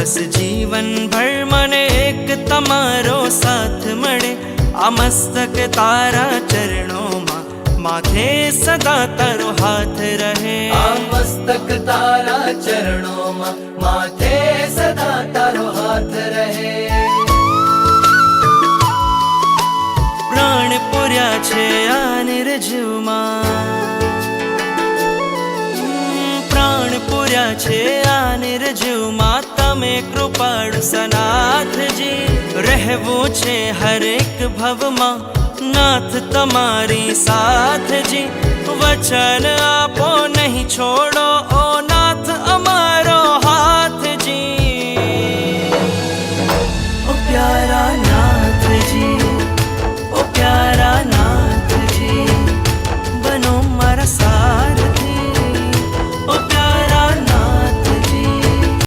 बस जीवन भर मने एक तमारो साथ मळे आ मस्तक तारा चरणों मां माथे सदा तारो हाथ रहे। आ मस्तक तारा चरणों मां माथे सदा तारो हाथ रहे। प्राण पुर्या छे आ निर्जीव मां, प्राण पुर्या छे आ निर्जीव मां तमे कृपाळु सनाथ जी। रहवू छे हर एक भव मां नाथ तमारी साथ जी। वचन आपो नहीं छोड़ो